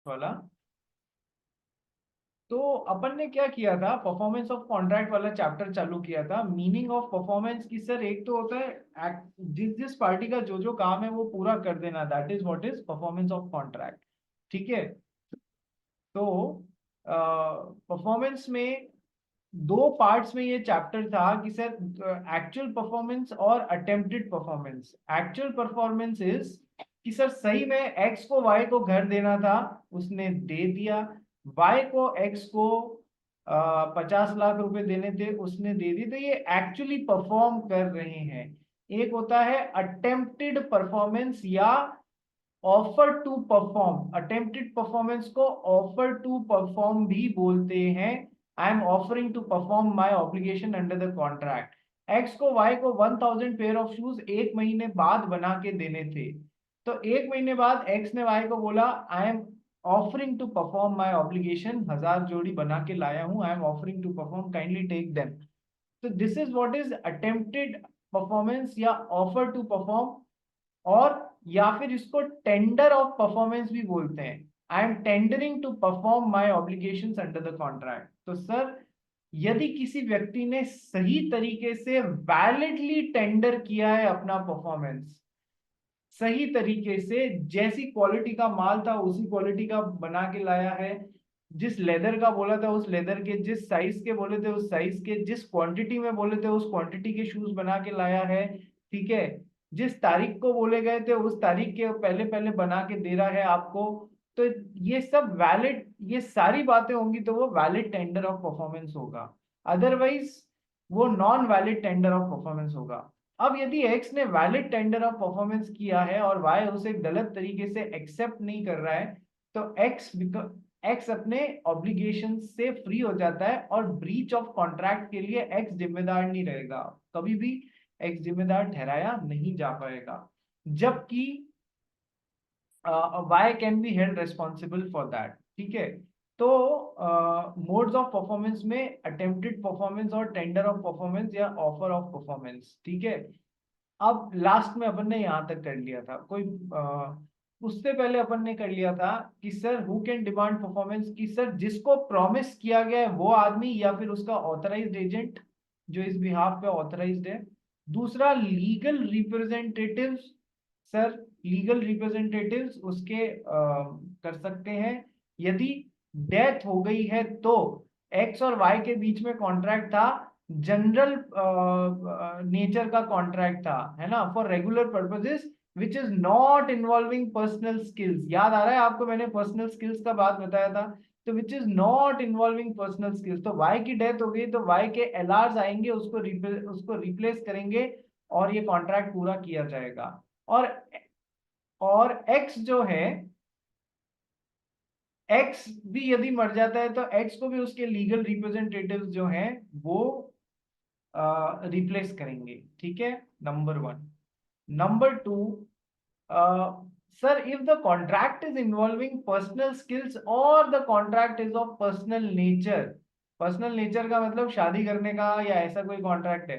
वाला। तो अपन ने क्या किया था, परफॉर्मेंस ऑफ कॉन्ट्रैक्ट वाला चैप्टर चालू किया था। मीनिंग ऑफ परफॉर्मेंस की सर एक तो होता है जिस जिस पार्टी का जो जो काम है वो पूरा कर देना, that is what is performance of contract. ठीक है। तो परफॉर्मेंस में दो पार्ट्स में ये चैप्टर था कि सर एक्चुअल परफॉर्मेंस और attempted performance. Actual performance is कि सर सही में एक्स को वाई को घर देना था, उसने दे दिया। वाई को एक्स को 50 लाख रुपए देने थे, उसने दे दी। तो ये एक्चुअली परफॉर्म कर रहे हैं। एक होता है अटेम्प्टेड परफॉर्मेंस या offer to perform. Attempted performance को ऑफर टू परफॉर्म भी बोलते हैं। I am offering to perform my obligation under the contract. X को वाई को 1000 पेयर ऑफ शूज 1 महीने बाद बना के देने थे। तो 1 महीने बाद एक्स ने वाई को बोला I am offering to perform my obligation, 1000 जोड़ी बना के लाया हूं, I am offering to perform, kindly take them. तो this is what is attempted performance या ऑफर टू परफॉर्म। और या फिर इसको टेंडर ऑफ परफॉर्मेंस भी बोलते हैं। I am tendering to perform my obligation under the contract. तो सर यदि किसी व्यक्ति ने सही तरीके से वैलिडली टेंडर किया है अपना परफॉर्मेंस, सही तरीके से जैसी क्वालिटी का माल था उसी क्वालिटी का बना के लाया है, जिस लेदर का बोला था उस लेदर के, जिस साइज के बोले थे उस साइज के, जिस क्वांटिटी में बोले थे उस क्वांटिटी के शूज बना के लाया है। ठीक है। जिस तारीख को बोले गए थे उस तारीख के पहले पहले बना के दे रहा है आपको। तो ये सब वैलिड, ये सारी बातें होंगी तो वो वैलिड टेंडर ऑफ परफॉर्मेंस होगा। अदरवाइज वो non valid tender of performance होगा। अब यदि एक्स ने वैलिड टेंडर ऑफ परफॉर्मेंस किया है और वाई उसे गलत तरीके से एक्सेप्ट नहीं कर रहा है, तो एक्स अपने ऑब्लिगेशन से फ्री हो जाता है और ब्रीच ऑफ कॉन्ट्रैक्ट के लिए एक्स जिम्मेदार नहीं रहेगा। कभी भी एक्स जिम्मेदार ठहराया नहीं जा पाएगा, जबकि Y can be held responsible for that. ठीक है। तो मोड्स ऑफ परफॉर्मेंस में अटेम्प्टेड परफॉर्मेंस और टेंडर ऑफ परफॉर्मेंस या ऑफर ऑफ परफॉर्मेंस। ठीक है। अब लास्ट में अपन ने यहां तक कर लिया था। कोई उससे पहले अपन ने कर लिया था कि sir who can demand performance, कि सर जिसको प्रॉमिस किया गया है वो आदमी या फिर उसका ऑथराइज्ड एजेंट जो इस बिहाफ पे ऑथराइज्ड है। दूसरा legal representatives. Sir legal representatives उसके कर सकते हैं। यदि डेथ हो गई है तो एक्स और वाई के बीच में कॉन्ट्रैक्ट था, जनरल नेचर का कॉन्ट्रैक्ट था, है ना, for regular purposes which is not involving personal skills. याद आ रहा है आपको, मैंने पर्सनल स्किल्स का बात बताया था। तो which is not involving personal skills, तो वाई की डेथ हो गई तो वाई के एलआर्स आएंगे, उसको रिप्लेस करेंगे और ये कॉन्ट्रैक्ट पूरा किया जाएगा। और एक्स जो है, एक्स भी यदि मर जाता है तो एक्स को भी उसके लीगल रिप्रेजेंटेटिव जो हैं वो रिप्लेस करेंगे। ठीक है, number one. Number two, sir if the contract is involving personal skills और the contract is of personal nature. Personal nature का मतलब शादी करने का या ऐसा कोई कॉन्ट्रैक्ट है,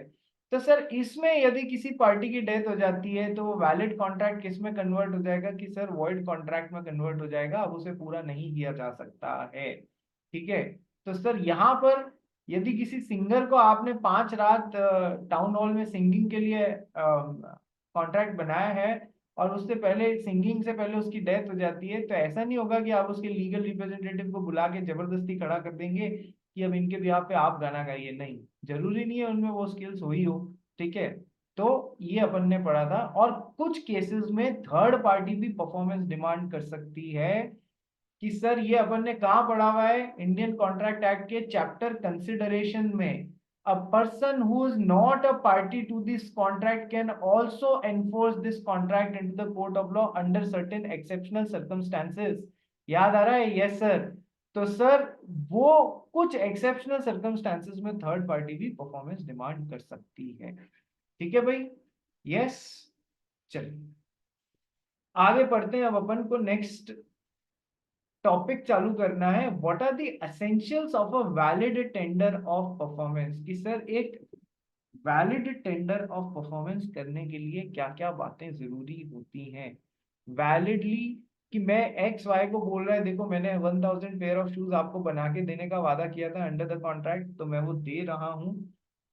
तो सर इसमें यदि किसी पार्टी की डेथ हो जाती है तो वो वैलिड कॉन्ट्रैक्ट किस में कन्वर्ट हो जाएगा, कि सर वॉइड कॉन्ट्रैक्ट में कन्वर्ट हो जाएगा, अब उसे पूरा नहीं किया जा सकता है। ठीक है। तो सर यहाँ पर यदि किसी सिंगर को आपने 5 रात टाउन हॉल में सिंगिंग के लिए कॉन्ट्रैक्ट बनाया है और उससे पहले सिंगिंग से पहले उसकी डेथ हो जाती है, तो ऐसा नहीं होगा कि आप उसके लीगल रिप्रेजेंटेटिव को बुला के जबरदस्ती खड़ा कर देंगे कि अब इनके बिहाफ पे आप गाना गाइए। नहीं, जरूरी नहीं है उनमें वो स्किल्स हुई हो। ठीक है। तो ये अपन ने पढ़ा था। और कुछ केसेस में थर्ड पार्टी भी परफॉर्मेंस डिमांड कर सकती है, कि सर ये अपन ने कहाँ पढ़ा हुआ है, इंडियन कॉन्ट्रैक्ट एक्ट के चैप्टर कंसिडरेशन में। A person who is not a party to this contract can also enforce this contract into the court of law under certain exceptional circumstances। याद आ रहा है? Yes sir. तो sir वो कुछ exceptional circumstances में third party भी performance demand कर सकती है। ठीक है भाई? यस। चलिए आगे पढ़ते हैं। अब अपन को नेक्स्ट टॉपिक चालू करना है, what are the essentials of a valid tender of performance. कि सर एक वैलिड टेंडर ऑफ परफॉर्मेंस करने के लिए क्या क्या बातें जरूरी होती हैं। वैलिडली कि मैं एक्स वाई को बोल रहा है देखो मैंने 1000 पेयर ऑफ शूज आपको बना के देने का वादा किया था अंडर द कॉन्ट्रैक्ट, तो मैं वो दे रहा हूँ,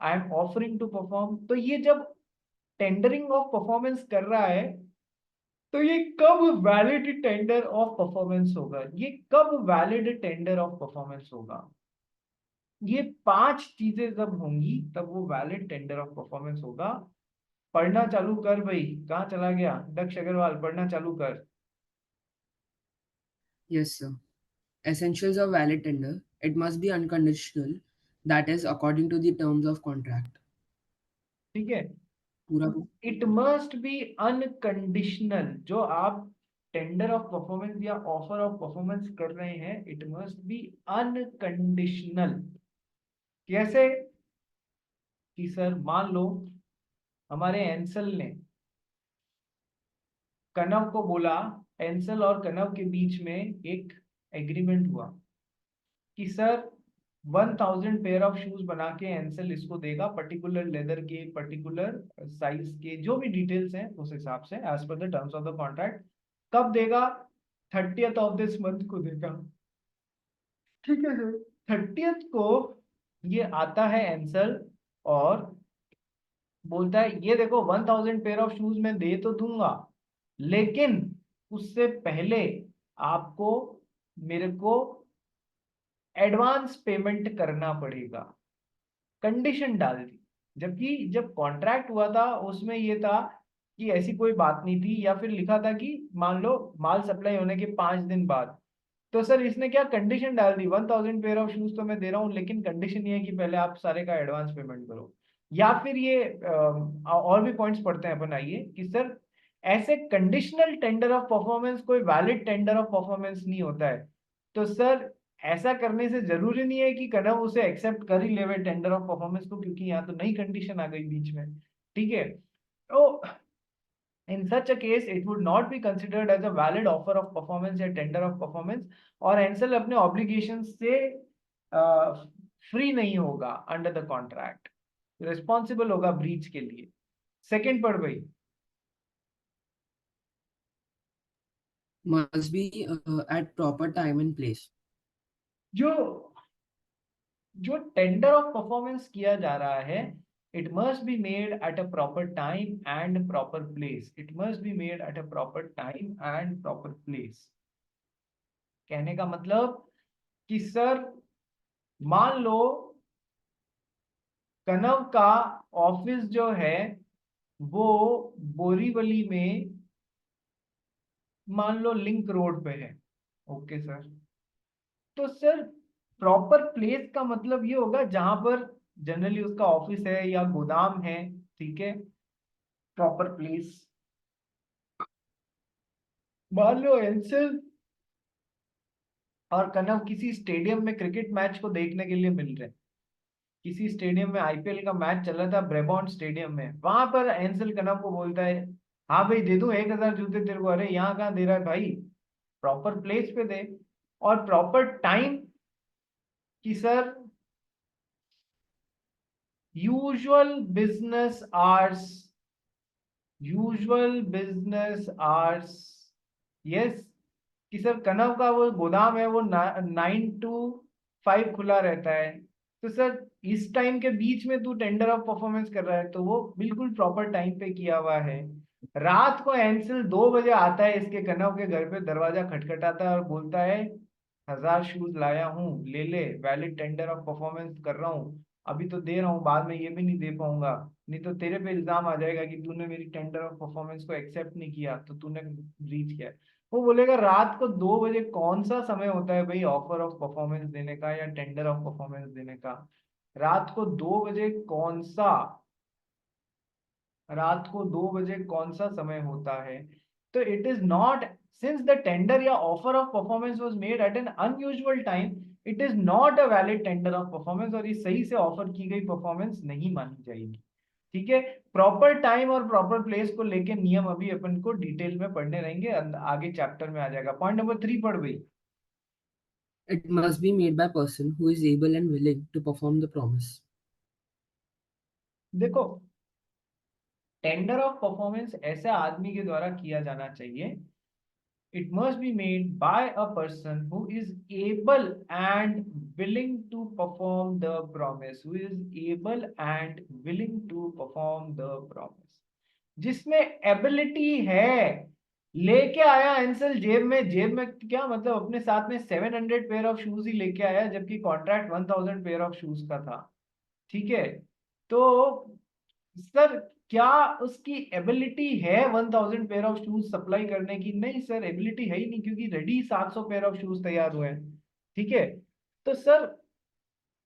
I am offering to perform. तो ये जब टेंडरिंग ऑफ परफॉर्मेंस कर रहा है तो ये कब वैलिड टेंडर ऑफ परफॉर्मेंस होगा, ये कब वैलिड टेंडर ऑफ परफॉर्मेंस होगा? ये 5 चीजें जब होंगी तब वो वैलिड टेंडर ऑफ परफॉर्मेंस होगा। पढ़ना चालू कर भाई, कहाँ चला गया दक्ष अग्रवाल, पढ़ना चालू कर। Yes, sir. Essentials of valid tender. It must be unconditional, that is, according to the terms of contract. ठीक है, पूरा इट मस्ट बी अनकंडीशनल। जो आप टेंडर ऑफ परफॉर्मेंस या ऑफर ऑफ परफॉर्मेंस कर रहे हैं, इट मस्ट बी अनकंडीशनल। कैसे? कि सर मान लो हमारे एंसल ने कनव को बोला, एंसल और कनव के बीच में एक एग्रीमेंट हुआ कि सर 1000 पेयर ऑफ शूज बना के एंसल इसको देगा, पर्टिकुलर लेदर के, पर्टिकुलर साइज के, जो भी डिटेल्स हैं उस हिसाब से as per the terms of the contract. कब देगा? 30th ऑफ दिस मंथ को देगा। ठीक है सर। 30th को ये आता है एंसल और बोलता है ये देखो 1000 पेयर ऑफ शूज मैं दे तो दूंगा, लेकिन उससे पहले आपको मेरे को एडवांस पेमेंट करना पड़ेगा। कंडीशन डाल दी। जबकि जब कॉन्ट्रैक्ट हुआ था उसमें ये था कि ऐसी कोई बात नहीं थी, या फिर लिखा था कि मान लो माल सप्लाई होने के 5 दिन बाद। तो सर इसने क्या कंडीशन डाल दी, 1000 पेयर ऑफ शूज तो मैं दे रहा हूँ लेकिन कंडीशन ये है कि पहले आप सारे का एडवांस पेमेंट करो। या फिर ये और भी पॉइंट्स पढ़ते हैं अपन, आइए कि सर ऐसे कंडीशनल टेंडर ऑफ परफॉर्मेंस कोई वैलिड टेंडर ऑफ परफॉर्मेंस नहीं होता है। तो सर ऐसा करने से जरूरी नहीं है कि कनव उसे एक्सेप्ट कर ही लेवे टेंडर ऑफ परफॉर्मेंस को, क्योंकि यहाँ तो नई कंडीशन आ गई बीच में। ठीक है, तो in such a case it would not be considered as a valid offer of performance या tender of performance, और एंसल अपने ऑब्लिगेशन से फ्री नहीं होगा, अंडर द कॉन्ट्रैक्ट रिस्पॉन्सिबल होगा ब्रीच के लिए। सेकंड पढ़ भाई। must be at proper time and place. जो जो टेंडर ऑफ परफॉर्मेंस किया जा रहा है, it must be made at a proper time and proper place. It must be made at a proper time and proper place. कहने का मतलब कि सर मान लो कनव का ऑफिस जो है वो बोरीवली में, मान लो लिंक रोड पे है। ओके सर, तो सर प्रॉपर प्लेस का मतलब ये होगा जहां पर जनरली उसका ऑफिस है या गोदाम है। ठीक है, प्रॉपर प्लेस। मान लो एंसल और कनव किसी स्टेडियम में क्रिकेट मैच को देखने के लिए मिल रहे हैं। किसी स्टेडियम में आईपीएल का मैच चल रहा था, ब्रेबॉन स्टेडियम में। वहां पर एंसल कनव को बोलता है हाँ भाई दे दूं 1000 जूते तेरे को। अरे यहाँ कहाँ दे रहा है भाई, प्रॉपर प्लेस पे दे। और प्रॉपर टाइम कि sir usual business hours, usual business hours. Yes, कि सर कनव का वो गोदाम है वो 9 to 5 खुला रहता है। तो सर इस टाइम के बीच में तू टेंडर ऑफ परफॉर्मेंस कर रहा है तो वो बिल्कुल प्रॉपर टाइम पे किया हुआ है। रात को एंसिल 2 बजे आता है इसके कनव के घर पे, दरवाजा खटखटाता है और बोलता है 1000 शूज लाया हूँ, ले ले, वैलिड टेंडर ऑफ परफॉर्मेंस कर रहा हूँ, अभी तो दे रहा हूँ, बाद में ये भी नहीं दे पाऊंगा, नहीं तो तेरे पे इल्जाम आ जाएगा कि तूने मेरी टेंडर ऑफ परफॉर्मेंस को एक्सेप्ट नहीं किया तो तूने ब्रीच किया। वो बोलेगा रात को 2 बजे कौन सा समय होता है भाई ऑफर ऑफ परफॉर्मेंस देने का या टेंडर ऑफ परफॉर्मेंस देने का? रात को 2 बजे कौन सा, रात को 2 बजे कौन सा समय होता है? तो it is not, since the tender या offer of performance was made at an unusual time, it is not a valid tender of performance, और ये सही से ऑफर की गई परफॉर्मेंस नहीं मानी जाएगी। ठीक है, प्रॉपर टाइम और प्रॉपर प्लेस को लेके नियम अभी अपन को डिटेल में पढ़ने रहेंगे, आगे चैप्टर में आ जाएगा। पॉइंट नंबर 3 पढ़ गई। It must be made by person who is able and willing to perform the promise. देखो, टेंडर ऑफ परफॉर्मेंस ऐसे आदमी के द्वारा किया जाना चाहिए It must be made by a person who is able and willing to perform the promise. Who is able and willing to perform the promise. जिसमें ability है, लेके आया एंसल जेब में क्या मतलब अपने साथ में 700 पेयर ऑफ शूज ही लेके आया, जबकि कॉन्ट्रैक्ट 1000 पेयर ऑफ शूज का था। ठीक है, तो सर क्या उसकी एबिलिटी है 1000 पेयर ऑफ शूज सप्लाई करने की? नहीं सर, एबिलिटी है ही नहीं, क्योंकि रेडी 700 पेयर ऑफ शूज तैयार हुए हैं। ठीक है, तो sir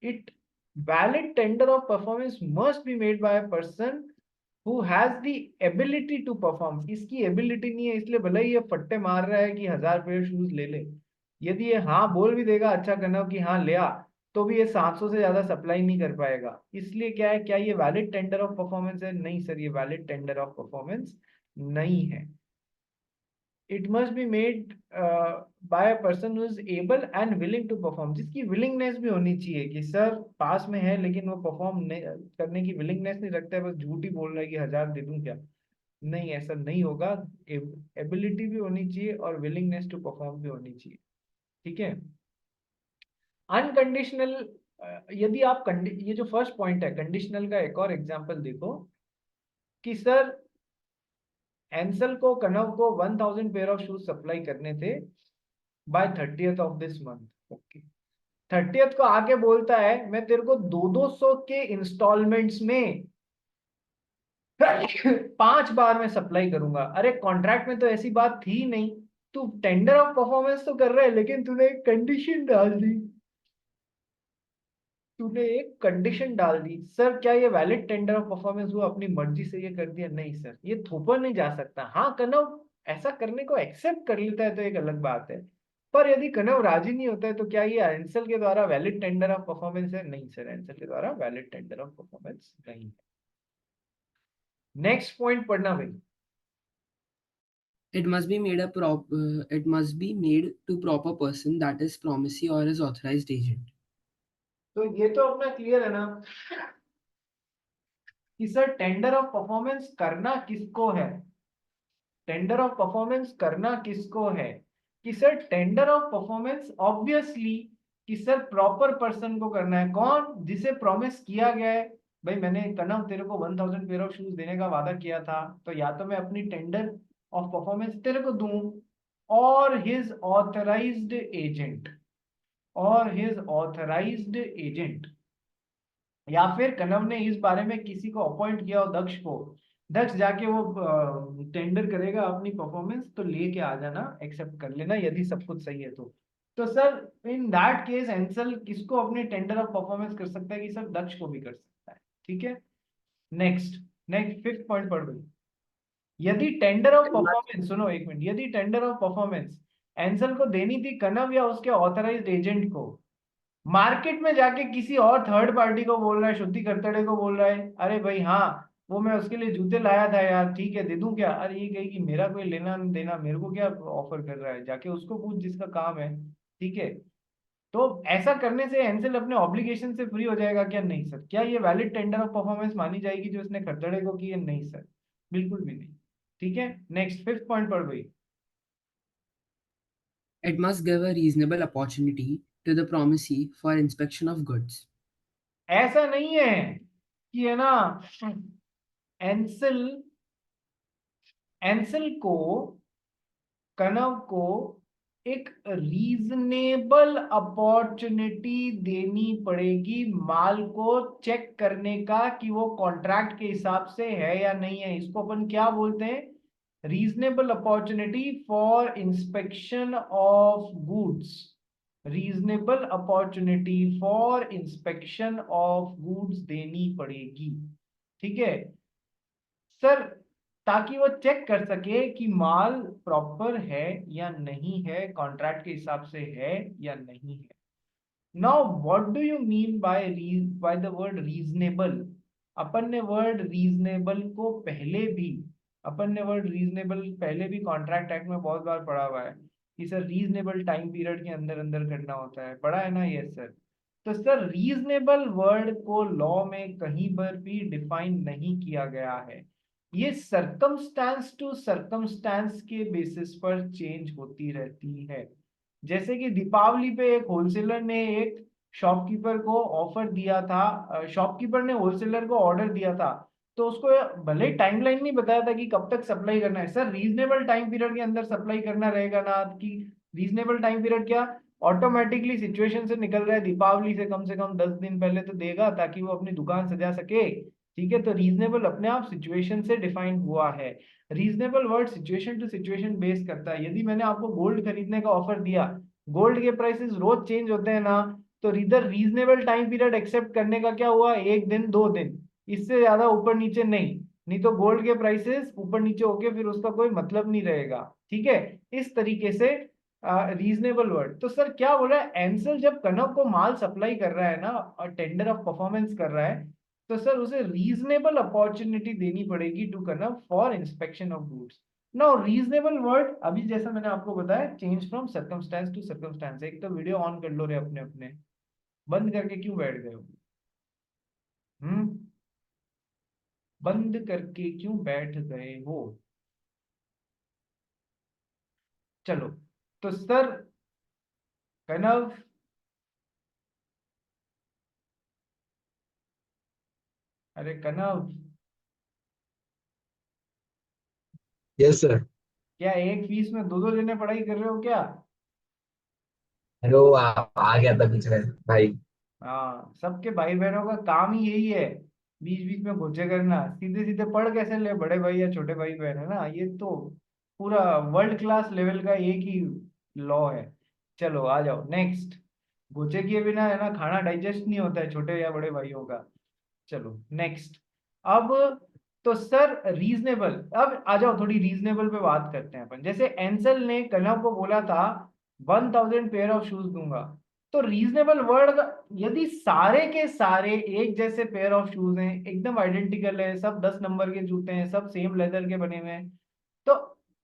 it valid tender of performance must be made by a person who has the ability to perform। इसकी एबिलिटी नहीं है, इसलिए भले ही ये फट्टे मार रहा है कि 1000 पेयर शूज ले ले, यदि ये हाँ बोल भी देगा अच्छा करना कि हाँ ले आ, तो भी ये 700 से ज्यादा सप्लाई नहीं कर पाएगा। इसलिए क्या है, क्या ये वैलिड टेंडर ऑफ परफॉर्मेंस है? नहीं सर, ये वैलिड टेंडर ऑफ परफॉर्मेंस नहीं है। It must be made by a person who is able and willing to perform. जिसकी विलिंगनेस भी होनी चाहिए कि सर पास में है लेकिन वो परफॉर्म करने की विलिंगनेस नहीं रखता है, बस झूठ ही बोल रहा है कि 1000 दे दूं क्या। नहीं, ऐसा नहीं होगा। एबिलिटी भी होनी चाहिए और विलिंगनेस टू परफॉर्म भी होनी चाहिए। ठीक है, अनकंडीशनल। यदि आप ये जो फर्स्ट पॉइंट है कंडीशनल का, एक और एग्जांपल देखो कि सर एंसल को कनव को 1000 पेयर ऑफ शूज सप्लाई करने थे by 30th of this month. Okay, 30th को आके बोलता है मैं तेरे को 200 के इंस्टॉलमेंट्स में 5 बार में सप्लाई करूंगा। अरे कॉन्ट्रैक्ट में तो ऐसी बात थी नहीं, तू टेंडर ऑफ परफॉर्मेंस तो कर रहा है लेकिन तूने एक कंडीशन डाल दी। तूने एक कंडीशन डाल दी। सर क्या ये वैलिड टेंडर ऑफ परफॉर्मेंस हुआ? अपनी मर्जी से ये कर दिया? नहीं सर, ये थोपा नहीं जा सकता। हाँ कनव ऐसा करने को एक्सेप्ट कर लेता है तो एक अलग बात है, पर यदि कनव राजी नहीं होता है तो क्या ये एंसल के द्वारा वैलिड टेंडर ऑफ परफॉर्मेंस है? नहीं सर, एंसल के द्वारा वैलिड टेंडर ऑफ परफॉर्मेंस नहीं है। नेक्स्ट पॉइंट पढ़ना भाई। It must be made it must be made to proper person, that is promisee or his authorized agent. तो ये तो अपना क्लियर है ना कि सर टेंडर ऑफ परफॉर्मेंस करना किसको है? टेंडर ऑफ परफॉर्मेंस करना किसको है? कि sir tender of performance obviously कि सर प्रॉपर पर्सन को करना है। कौन? जिसे प्रॉमिस किया गया है। भाई मैंने कनव तेरे को 1000 पेयर ऑफ शूज देने का वादा किया था, तो या तो मैं अपनी टेंडर ऑफ परफॉर्मेंस तेरे को दूं, और हिज ऑथराइज्ड एजेंट, और हिज ऑथराइज्ड एजेंट, या फिर कनव ने इस बारे में किसी को अपॉइंट किया हो, दक्ष को, दक्ष जाके वो टेंडर करेगा अपनी परफॉर्मेंस, तो लेके आ जाना, एक्सेप्ट कर लेना यदि सब कुछ सही है तो sir in that case Anselm किसको अपनी टेंडर ऑफ परफॉर्मेंस कर सकता है? कि सर दक्ष को भी कर सकता है। ठीक है, नेक्स्ट नेक्स्ट फिफ्थ पॉइंट पढ़ लो। यदि टेंडर ऑफ परफॉर्मेंस, सुनो एक मिनट, यदि टेंडर ऑफ परफॉर्मेंस एंसल को देनी थी कनव या उसके ऑथराइज्ड एजेंट को, मार्केट में जाके किसी और थर्ड पार्टी को बोल रहा है, शुद्धि करतड़े को बोल रहा है अरे भाई हाँ वो मैं उसके लिए जूते लाया था यार, ठीक है दे दूं क्या? अरे ये कहेगी मेरा कोई लेना नहीं देना, मेरे को क्या ऑफर कर रहा है, जाके उसको पूछ जिसका काम है। ठीक है, तो ऐसा करने से एंसेल अपने ऑब्लिगेशन से फ्री हो जाएगा क्या? नहीं सर। क्या ये वैलिड टेंडर ऑफ परफॉर्मेंस मानी जाएगी जो इसने खरतड़े को की है? नहीं सर, बिल्कुल भी नहीं। ठीक है, नेक्स्ट फिफ्थ पॉइंट पढ़ भाई। It must give a reasonable opportunity to the promisee for inspection of goods. ऐसा नहीं है कि है ना एंसल एंसल को कनव को एक रीजनेबल अपॉर्चुनिटी देनी पड़ेगी माल को चेक करने का कि वो कॉन्ट्रैक्ट के हिसाब से है या नहीं है। इसको अपन क्या बोलते हैं? Reasonable opportunity for inspection of goods. Reasonable opportunity for inspection of goods देनी पड़ेगी। ठीक है सर, ताकि वो चेक कर सके कि माल प्रॉपर है या नहीं है, कॉन्ट्रैक्ट के हिसाब से है या नहीं है। Now what do you mean by the word reasonable? अपन ने वर्ड रीजनेबल को पहले भी अपन ने वर्ड रीजनेबल पहले भी कॉन्ट्रैक्ट एक्ट में बहुत बार पढ़ा हुआ है कि सर रीजनेबल टाइम पीरियड के अंदर अंदर करना होता है, पढ़ा है ना? Yes sir. तो सर रीजनेबल वर्ड को लॉ में कहीं पर भी डिफाइन नहीं किया गया है। ये सर्कमस्टांस टू सर्कमस्टांस के बेसिस पर चेंज होती रहती है। जैसे कि दीपावली पे एक होलसेलर ने एक शॉपकीपर को ऑफर दिया था, शॉपकीपर ने होलसेलर को ऑर्डर दिया था, तो उसको भले ही टाइमलाइन नहीं बताया था कि कब तक सप्लाई करना है। सर रीजनेबल टाइम पीरियड के अंदर सप्लाई करना रहेगा ना, कि रीजनेबल टाइम पीरियड क्या, ऑटोमेटिकली सिचुएशन से निकल रहा है, दीपावली से कम 10 दिन पहले तो देगा ताकि वो अपनी दुकान सजा सके। ठीक है, तो रीजनेबल अपने आप सिचुएशन से डिफाइन हुआ है। Reasonable word situation to situation base करता है। यदि मैंने आपको गोल्ड खरीदने का ऑफर दिया, गोल्ड के प्राइसेस रोज चेंज होते हैं ना, तो इधर रीजनेबल टाइम पीरियड एक्सेप्ट करने का क्या हुआ, 1 दिन 2 दिन, इससे ज्यादा ऊपर नीचे नहीं। नहीं तो गोल्ड के प्राइसेस ऊपर नीचे होके फिर उसका कोई मतलब नहीं रहेगा। ठीक है, इस तरीके से रीजनेबल वर्ड। तो सर क्या बोला है, एंसल जब कनक को माल सप्लाई कर रहा है ना और टेंडर ऑफ परफॉर्मेंस कर रहा है, तो सर उसे रीजनेबल अपॉर्चुनिटी देनी पड़ेगी टू कनक for inspection of goods. No reasonable word, अभी जैसा मैंने आपको बताया, change from circumstance to circumstance. एक तो वीडियो ऑन कर लो रे अपने अपने, बंद करके क्यों बैठ गए हो? हम्म, बंद करके क्यों बैठ गए हो? चलो, तो सर कनव, अरे कनव, यस सर। क्या एक फीस में दो दो जने पढ़ाई कर रहे हो क्या? हेलो, आ गया था बीच में भाई। हाँ, सबके भाई बहनों का काम ही यही है, बीच बीच में घुसे करना। सीधे सीधे पढ़ कैसे ले, बड़े भाई या छोटे भाई बहन है ना, ये तो पूरा वर्ल्ड क्लास लेवल का एक ही लॉ है। चलो आ जाओ नेक्स्ट। घुसे किए बिना है ना खाना डाइजेस्ट नहीं होता है छोटे या बड़े भाइयों का। चलो नेक्स्ट। अब तो सर रीजनेबल, अब आ जाओ थोड़ी रीजनेबल पे बात करते हैं अपन। जैसे एंसल ने कनव को बोला था 1000 पेयर ऑफ शूज दूंगा, तो रीजनेबल वर्ड, यदि सारे के सारे एक जैसे पेयर ऑफ शूज हैं, एकदम आइडेंटिकल है, सब 10 नंबर के जूते हैं, सब सेम लेदर के बने हुए हैं, तो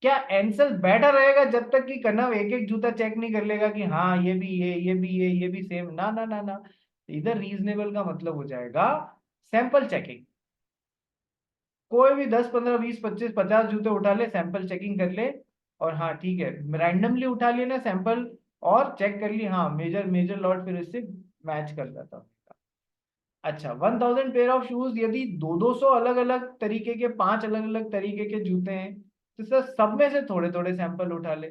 क्या एंसल बेटर रहेगा जब तक कि कनव एक एक जूता चेक नहीं कर लेगा कि हाँ ये भी ये भी ये भी सेम? ना ना ना ना, इधर रीजनेबल का मतलब हो जाएगा सैंपल चेकिंग। कोई भी 10 15 20 25 50 जूते उठा ले, सैंपल चेकिंग कर ले, और हाँ ठीक है, रैंडमली उठा लिए ना सैंपल और चेक कर ली, हाँ मेजर मेजर लॉट फिर इससे मैच कर जाता। अच्छा, 1000 पेयर ऑफ शूज, यदि दो दो सौ अलग अलग तरीके के, पांच अलग अलग तरीके के जूते हैं, तो सर सब में से थोड़े थोड़े सैंपल उठा ले।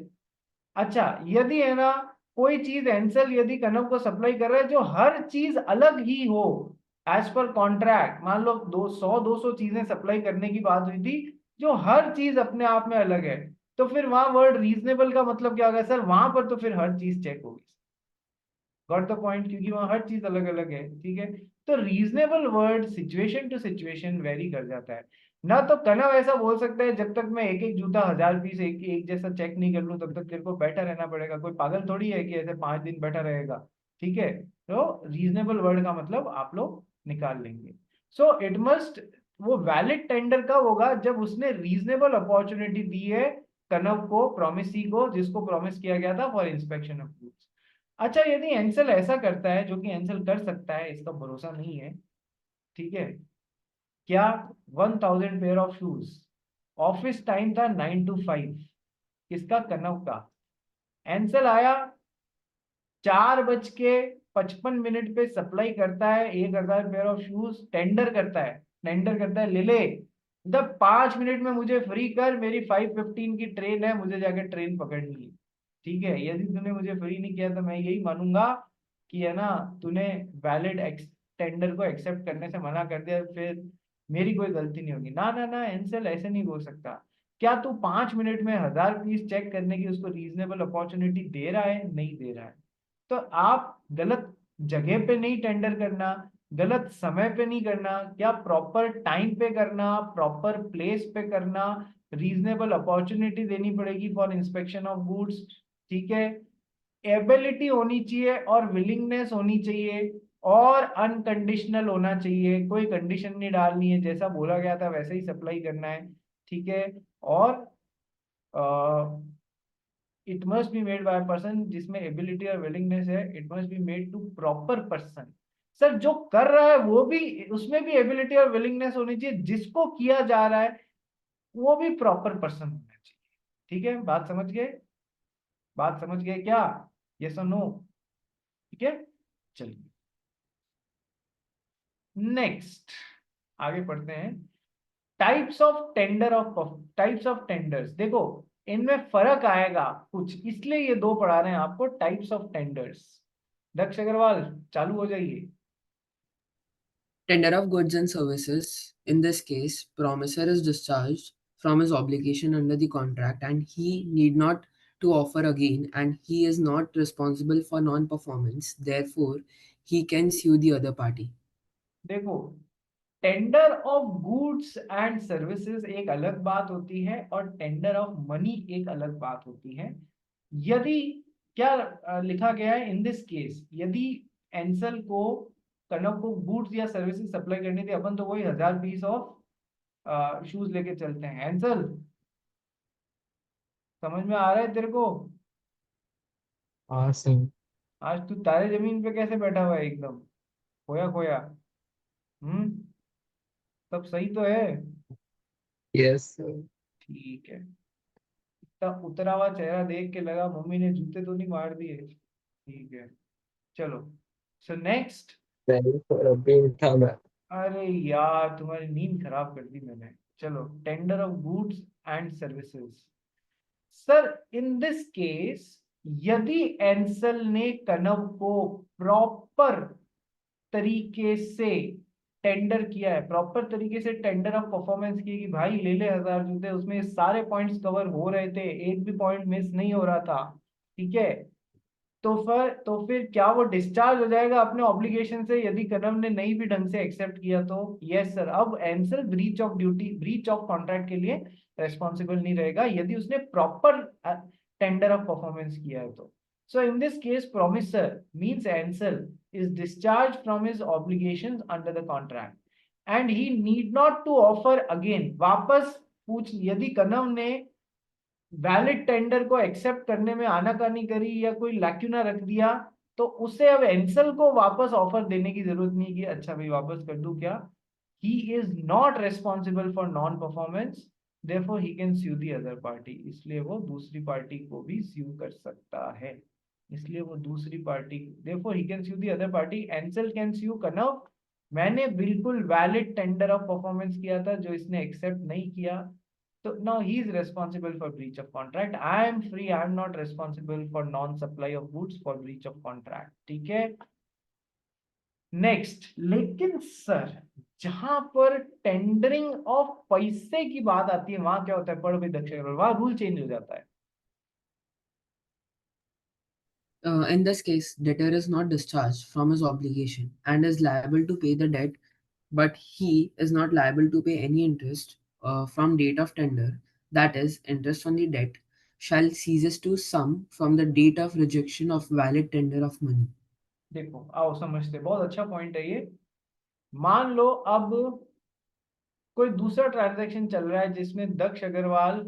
अच्छा, यदि है ना कोई चीज एंसल यदि कनव को सप्लाई कर रहा है जो हर चीज अलग ही हो, एज पर कॉन्ट्रैक्ट, मान लो 200 चीजें सप्लाई करने की बात हुई थी, जो हर चीज अपने आप में अलग है, तो फिर वहां वर्ड रीजनेबल का मतलब क्या होगा सर? वहां पर तो फिर हर चीज चेक होगी। गॉट द पॉइंट, क्योंकि वहां हर चीज अलग अलग है। ठीक है, तो reasonable word situation to situation vary कर जाता है। ना तो कनव ऐसा बोल सकता है जब तक मैं एक एक जूता 1000 पीस एक एक जैसा चेक नहीं कर लूं तब तक तेरे को बैठा रहना पड़ेगा। कोई पागल थोड़ी है कि ऐसे 5 दिन बैठा रहेगा। ठीक है, तो रीजनेबल वर्ड का मतलब आप लोग निकाल लेंगे। सो इट मस्ट, वो वैलिड टेंडर कब होगा? जब उसने रीजनेबल अपॉर्चुनिटी दी है कनव को, प्रोमिसी को, जिसको प्रॉमिस किया गया था फॉर इंस्पेक्शन ऑफ गुड्स। अच्छा, यदि एंसल ऐसा करता है, जो कि एंसल कर सकता है, इसका भरोसा नहीं है। ठीक है, क्या 1000 pair of shoes, office time था 9 to 5, किसका? कनव का। एंसल आया 4:55 पे, सप्लाई करता है 1000 पेयर ऑफ शूज, टेंडर करता है, ले ले, जब 5 मिनट में मुझे फ्री कर, मेरी 5:15 की ट्रेन है, मुझे जाकर ट्रेन पकड़नी है। ठीक है, यदि तूने मुझे फ्री नहीं किया तो मैं यही मानूंगा कि है ना तूने वैलिड टेंडर को एक्सेप्ट करने से मना कर दिया, फिर मेरी कोई गलती नहीं होगी। ना ना ना, एंसल ऐसे नहीं बोल सकता। क्या तू 5 मिनट में 1000 पीस चेक करने की उसको रीजनेबल अपॉर्चुनिटी दे रहा है? नहीं दे रहा है। तो आप गलत जगह पे नहीं टेंडर करना, गलत समय पे नहीं करना, क्या प्रॉपर टाइम पे करना, प्रॉपर प्लेस पे करना, रीजनेबल अपॉर्चुनिटी देनी पड़ेगी फॉर इंस्पेक्शन ऑफ गुड्स। ठीक है, एबिलिटी होनी चाहिए और विलिंगनेस होनी चाहिए, और अनकंडीशनल होना चाहिए, कोई कंडीशन नहीं डालनी है, जैसा बोला गया था वैसे ही सप्लाई करना है। ठीक है, और it must be made by person, जिसमें एबिलिटी और विलिंगनेस है, it must be made to proper person. Sir जो कर रहा है वो भी, उसमें भी एबिलिटी और विलिंगनेस होनी चाहिए, जिसको किया जा रहा है वो भी प्रॉपर पर्सन होना चाहिए। ठीक है, बात समझ गए? बात समझ गए क्या? यस और नो? ठीक है, चलिए नेक्स्ट आगे पढ़ते हैं। टाइप्स ऑफ टेंडर्स, देखो इनमें फर्क आएगा कुछ, इसलिए ये दो पढ़ा रहे हैं आपको, टाइप्स ऑफ टेंडर्स। दक्ष अग्रवाल चालू हो जाइए। Tender of goods and services. In this case, promisor is discharged from his obligation under the contract and he need not to offer again and he is not responsible for non-performance. Therefore, he can sue the other party. देखो, tender of goods and services एक अलग बात होती है और tender of money एक अलग बात होती है। यदि क्या लिखा गया है इन दिस केस, यदि एंसल को कनव को गुड्स या सर्विसेज सप्लाई करनी थी, अपन तो वही 1000 पीस ऑफ शूज लेके चलते हैं। एंसल समझ में आ रहा है तेरे को? हाँ सही। आज तू तारे जमीन पे कैसे बैठा हुआ है, एकदम खोया खोया। हम्म, सब सही तो है? यस। ठीक है, इतना उतरा हुआ चेहरा देख के लगा मम्मी ने जूते तो नहीं मार दिए। ठीक है, चलो सो नेक्स्ट। सही पर अभी उठा मैं। अरे यार तुम्हारी नींद खराब कर दी मैंने। चलो, tender of goods and services. Sir in this case, यदि एंसल ने कनव को प्रॉपर तरीके से टेंडर किया है, प्रॉपर तरीके से टेंडर ऑफ परफॉर्मेंस की कि भाई ले ले 1000 जूते, उसमें सारे पॉइंट्स कवर हो रहे थे, एक भी पॉइंट मिस नहीं हो रहा था, ठीक है, तो फिर क्या वो डिस्चार्ज हो जाएगा अपने ऑब्लिगेशन से यदि कनव ने नहीं भी ढंग से एक्सेप्ट किया तो? यस सर, अब Anselm breach of duty, breach of contract के लिए रेस्पॉन्सिबल नहीं रहेगा यदि उसने प्रॉपर टेंडर ऑफ परफॉर्मेंस किया है तो। So in this case promisor means Ansal is discharged from his obligations under the contract and he need not to offer again। वापस पूछ, यदि कनव ने वैलिड टेंडर को एक्सेप्ट करने में आनाकानी करी या कोई लैक्यूना रख दिया, तो उसे अब एंसल को वापस ऑफर देने की जरूरत नहीं कि अच्छा भाई वापस कर दूं क्या। He is not responsible for non performance, therefore he can sue the other party. इसलिए वो दूसरी पार्टी को भी स्यू कर सकता है। इसलिए वो दूसरी party, therefore he can sue the other party. Ansal can sue कनव, मैंने बिल्कुल वैलिड टेंडर ऑफ परफॉर्मेंस किया था जो इसने एक्सेप्ट नहीं किया, so now he is responsible for breach of contract। I am free, I am not responsible for non supply of goods for breach of contract। ठीक है, नेक्स्ट। लेकिन sir जहां पर टेंडरिंग ऑफ पैसे की बात आती है वहां क्या होता है? पढ़ भाई दक्ष अग्रवाल, वहां रूल चेंज हो जाता है। In this case, debtor is not discharged from his obligation and is liable to pay the debt, but he is not liable to pay any interest from date of tender, that is, interest on the debt, shall ceases to sum from the date of rejection of valid tender of money. देखो आओ समझते, बहुत अच्छा point है ये। मान लो अब कोई दूसरा ट्रांजैक्शन चल रहा है जिसमें दक्ष अग्रवाल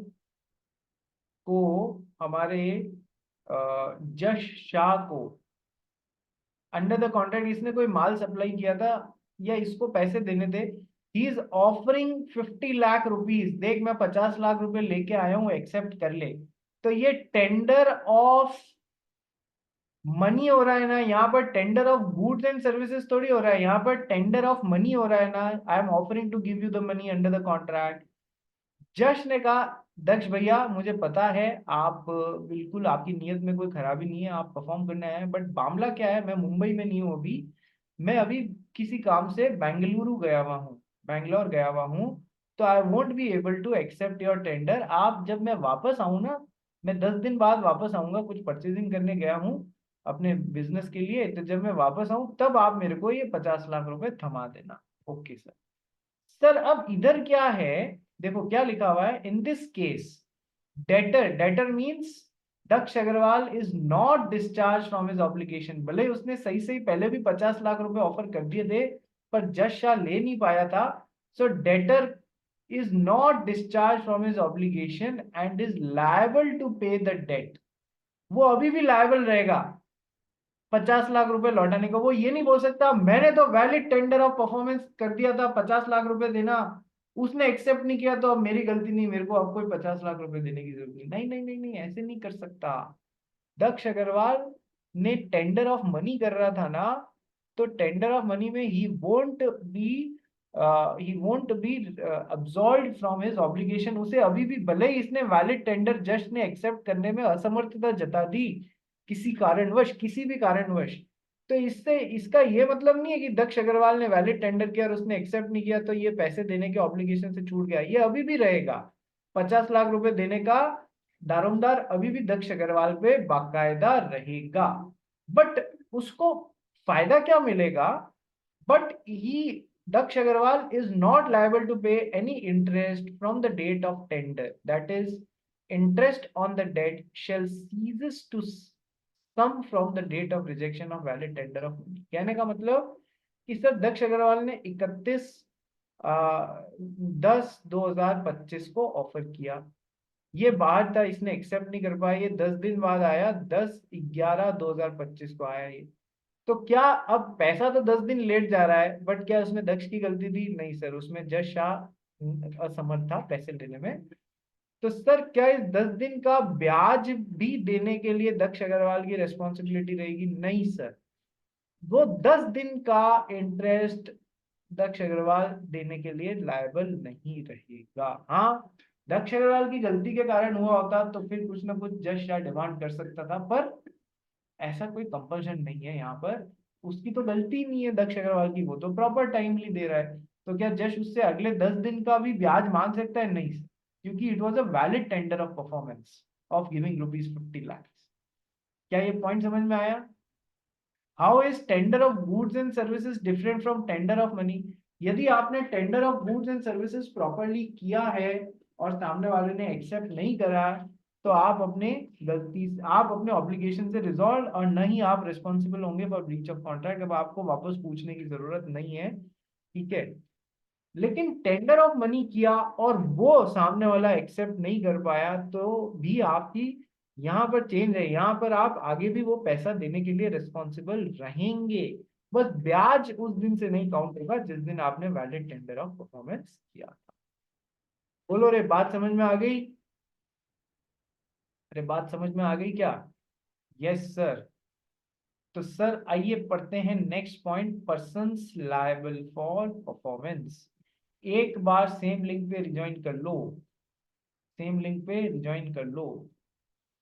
को हमारे जश शाह को अंडर द कॉन्ट्रैक्ट इसने कोई माल सप्लाई किया था या इसको पैसे देने थे। He is offering 50 lakh rupees, देख मैं 50 लाख रुपए लेके आया हूं, एक्सेप्ट कर ले। तो ये टेंडर ऑफ मनी हो रहा है ना, यहाँ पर tender of goods and services थोड़ी हो रहा है, यहाँ पर टेंडर ऑफ मनी हो रहा है ना। I am offering to give you the money under the contract. जश ने कहा दक्ष भैया मुझे पता है आप बिल्कुल, आपकी नीयत में कोई खराबी नहीं है, आप परफॉर्म करने आए हैं, बट मामला क्या है, मैं मुंबई में नहीं हूँ अभी, मैं अभी किसी काम से बेंगलुरु गया हुआ हूँ, बैंगलोर गया हुआ हूँ, तो I won't be able to accept your tender. आप जब मैं वापस आऊँ ना, मैं 10 दिन बाद वापस आऊंगा, कुछ परचेजिंग करने गया हूँ अपने बिजनेस के लिए, तो जब मैं वापस आऊँ तब आप मेरे को ये 50 लाख रुपए थमा देना। Okay sir. सर अब इधर क्या है, देखो क्या लिखा हुआ है in this case, debtor, debtor means Daksh Agarwal is not discharge from his obligation. भले ही उसने सही सही पहले भी 50 लाख रुपए ऑफर कर दिए थे पर जज शाह ले नहीं पाया था। So debtor is not discharge from his obligation and is liable to pay the debt. वो अभी भी लायबल रहेगा 50 लाख रुपए लौटाने को। वो ये नहीं बोल सकता मैंने तो वैलिड टेंडर ऑफ परफॉर्मेंस कर दिया था, 50 लाख रुपए देना, उसने एक्सेप्ट नहीं किया तो अब मेरी गलती नहीं, मेरे को अब कोई 50 लाख रुपए देने की जरूरत नहीं। नहीं नहीं नहीं नहीं, ऐसे नहीं कर सकता। दक्ष अग्रवाल ने टेंडर ऑफ मनी कर रहा था ना, तो टेंडर ऑफ मनी में he won't be absolved from his obligation. उसे अभी भी, भले ही इसने वैलिड टेंडर जज ने एक्सेप्ट करने में असमर्थता जता दी किसी कारणवश, किसी भी कारणवश, तो इससे इसका ये मतलब नहीं है कि दक्ष अग्रवाल ने वैलिड टेंडर किया और उसने एक्सेप्ट नहीं किया तो ये पैसे देने के ऑब्लिगेशन से छूट गया। ये अभी भी रहेगा, 50 लाख रुपए देने का दारोमदार अभी भी दक्ष अग्रवाल पे बाकायदा रहेगा। बट उसको फायदा क्या मिलेगा? But he Daksh Agarwal is not liable to pay any interest from the date of tender. That is, interest on the debt shall ceases to sum from the date of rejection of valid tender of money. कहने का मतलब कि sir दक्ष अग्रवाल ने 31/10/2025 को offer किया, ये बाहर था, इसने एक्सेप्ट नहीं कर पाया, ये 10 दिन बाद आया, 10/11/2025 को आया ये। तो क्या अब पैसा तो 10 दिन लेट जा रहा है, बट क्या उसमें दक्ष की गलती थी? नहीं सर, उसमें जज शाह असमर्थ था पैसे देने में। तो सर क्या इस 10 दिन का ब्याज भी देने के लिए दक्ष अग्रवाल की रेस्पॉन्सिबिलिटी रहेगी? नहीं सर, वो 10 दिन का इंटरेस्ट दक्ष अग्रवाल देने के लिए लायबल नहीं रहेगा। हाँ, दक्ष अग्रवाल की गलती के कारण हुआ होता तो फिर कुछ ना कुछ जज शाह डिमांड कर सकता था, पर ऐसा कोई कंपल्शन नहीं है यहाँ पर। उसकी तो गलती नहीं है दक्ष अग्रवाल की, वो तो प्रॉपर टाइमली दे रहा है। तो क्या जज उससे अगले 10 दिन का भी ब्याज मांग सकता है? नहीं, क्योंकि it was a valid tender of performance of giving ₹50 lakh. क्या ये पॉइंट समझ में आया? How is tender of goods and services different from tender of money? यदि आपने tender of goods and services properly किया है और सामने वाले ने एक्सेप्ट नहीं करा, तो आप अपने आप अपने ऑब्लिगेशन से रिजॉल्व, और नहीं आप रिस्पॉन्सिबल होंगे फॉर ब्रीच ऑफ कॉन्ट्रैक्ट। अब आपको वापस पूछने की जरूरत नहीं है, ठीक है। लेकिन टेंडर ऑफ मनी किया और वो सामने वाला एक्सेप्ट नहीं कर पाया, तो भी आपकी यहाँ पर चेंज है, यहाँ पर आप आगे भी वो पैसा देने के लिए रिस्पॉन्सिबल रहेंगे। बस ब्याज उस दिन से नहीं काउंट होगा जिस दिन आपने वैलिड टेंडर ऑफ परफॉर्मेंस किया था। बोलो रे, बात समझ में आ गई? अरे बात समझ में आ गई क्या? Yes sir. तो सर आइए पढ़ते हैं next point, persons liable for performance. एक बार सेम लिंक पे रिज्वाइन कर लो, सेम लिंक पे रिज्वाइन कर लो।